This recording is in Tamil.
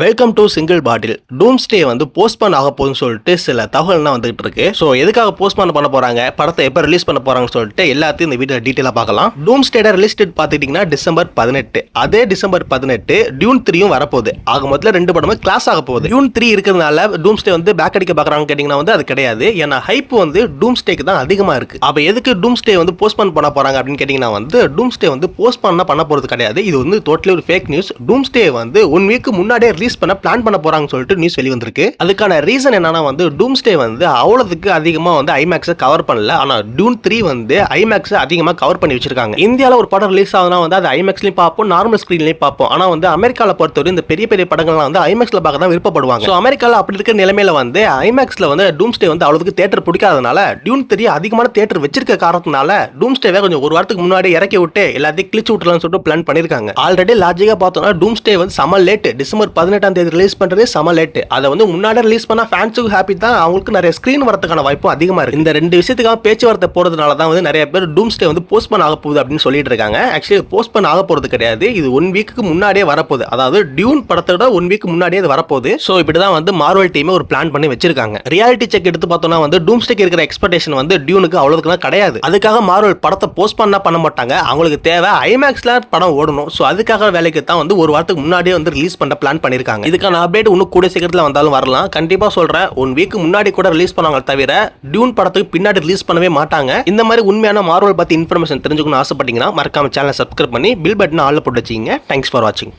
வெல்கம் டு சிங்கிள் பாட்டில். டூம்ஸ்டே வந்து போஸ்ட்பான் ஆக போகுதுன்னு சொல்லிட்டு சில தகவல்னா வந்துகிட்டு இருக்கு. ஸோ எதுக்காக போஸ்ட்பான் பண்ண போறாங்க, படத்தை எப்போ ரிலீஸ் பண்ண போறாங்கன்னு சொல்லிட்டு எல்லாத்தையும் இந்த வீடியோ டீட்டெயிலாக பார்க்கலாம். டூம்ஸ்டேட ரிலீஸ் டேட் பார்த்துக்கிட்டிங்கன்னா December 18. அதே December 18 டியூன் 3யும் வரப்போகுது. ஆக மொத்தத்தில் 2 படமும் கிளாஸ் ஆக போகுது. டியூன் 3 இருக்கிறதுனால டூம்ஸ்டே வந்து பேக் அடிக்க பார்க்குறாங்கன்னு கேட்டிங்கன்னா வந்து அது கிடையாது. ஏன்னா ஹைப் வந்து டூம்ஸ்டேக்கு தான் அதிகமாக இருக்கு. அப்போ எதுக்கு டூம்ஸ்டே வந்து போஸ்ட்பான் பண்ண போறாங்க அப்படின்னு கேட்டிங்கன்னா வந்து டூம்ஸ்டே வந்து போஸ்ட்பான் பண்ண போகிறது கிடையாது. இது வந்து டோட்டலி ஒரு ஃபேக் நியூஸ். டூம்ஸ்டே வந்து 1 வீக் முன்னாடியே ரிலீஸ் பண்ண பிளான் பண்ண போறாங்க சொல்லிட்டு நியூஸ் வெளி வந்திருக்கு. அதுக்கான ரீசன் என்னன்னா வந்து டூம்ஸ்டே வந்து அவ்வளவுக்கு அதிகமா வந்து ஐமேக்ஸை கவர் பண்ணல. ஆனா டியூன் 3 வந்து ஐமேக்ஸை அதிகமா கவர் பண்ணி வச்சிருக்காங்க. இந்தியாவில் ஒரு படம் ரிலீஸ் ஆகுதுன்னா வந்து அது ஐமேக்ஸ்லயும் பார்ப்போம், நார்மல் ஸ்கிரீன்லயும் பார்ப்போம். ஆனா வந்து அமெரிக்கால பொறுத்தவரை இந்த பெரிய பெரிய படங்கள்லாம் வந்து ஐமேக்ஸ்ல பார்க்க தான் விருப்பப்படுவாங்க. ஸோ அமெரிக்கால அப்படி இருக்கிற நிலைமையில வந்து ஐமேக்ஸ்ல வந்து டூம்ஸ்டே வந்து அவ்வளவுக்கு தியேட்டர் பிடிக்காதனால டியூன் 3 அதிகமான தியேட்டர் வச்சிருக்க காரணத்தினால டூம்ஸ்டேவை கொஞ்சம் ஒரு வாரத்துக்கு முன்னாடி இறக்கி விட்டு எல்லாத்தையும் கிழிச்சு விட்டுலாம்னு சொல்லிட்டு பிளான் பண்ணிருக்காங்க. ஆல்ரெடி லாஜிக்கா பார்த்தோம்னா டூம்ஸ்டே வந்து செம லேட். December 18 ரிலீஸ் பண்றது செம லேட். அதை வந்து முன்னாடி ரிலீஸ் பண்ணா ஃபேன்ஸுக்கு ஹாப்பி தான், அவங்களுக்கு நிறைய ஸ்கிரீன் வரதுக்கான வாய்ப்பும் அதிகமா இருக்கு. இந்த 2 விஷயத்துக்காக பேச்சுவார்த்தை போறதுனால தான் வந்து நிறைய பேர் டூம்ஸ்டே வந்து போஸ்ட்பான் ஆக போகுது அப்படின்னு சொல்லிட்டு இருக்காங்க. ஆக்சுவலி போஸ்ட்பான் ஆக போறது கிடையாது. இது 1 வீக்கு முன்னாடியே வரப்போகுது. அதாவது டியூன் படத்தோட 1 வீக் முன்னாடியே அது வரப்போகுது. ஸோ இப்படிதான் வந்து மார்வல் டீமே ஒரு பிளான் பண்ணி வச்சிருக்காங்க. ரியாலிட்டி செக் எடுத்து பார்த்தோம்னா வந்து டூம்ஸ்டேக்கு இருக்கிற எக்ஸ்பெக்டேஷன் வந்து டியூனுக்கு அவ்வளவுக்குலாம் கிடையாது. அதுக்காக மார்வல் படத்தை போஸ்ட்பான் பண்ண மாட்டாங்க. அவங்களுக்கு தேவை ஐமேக்ஸ்ல படம் ஓடணும். ஸோ அதுக்காக வேலைக்கு தான் வந்து ஒரு வாரத்துக்கு முன்னாடியே வந்து ரிலீஸ் பண்ண பிளான் பண்ணிருக்காங்க. இதுக்கான அப்டேட் இன்னும் கூட சீக்கிரத்தில் வந்தாலும் வரலாம். கண்டிப்பா சொல்றேன், 1 வீக் முன்னாடி கூட ரிலீஸ் பண்ணாங்க தவிர டியூன் படத்துக்கு பின்னாடி ரிலீஸ் பண்ணவே மாட்டாங்க. இந்த மாதிரி உண்மையான மார்வல் பத்தி இன்ஃபர்மேஷன் தெரிஞ்சுக்கணும்னு ஆசைப்பட்டீங்கன்னா மறக்காம சேனலை சப்ஸ்கிரைப் பண்ணி பில் பட்டனை ஆல்ல போட்டு வச்சுக்கோங்க. தேங்க்ஸ் ஃபார் வாட்சிங்.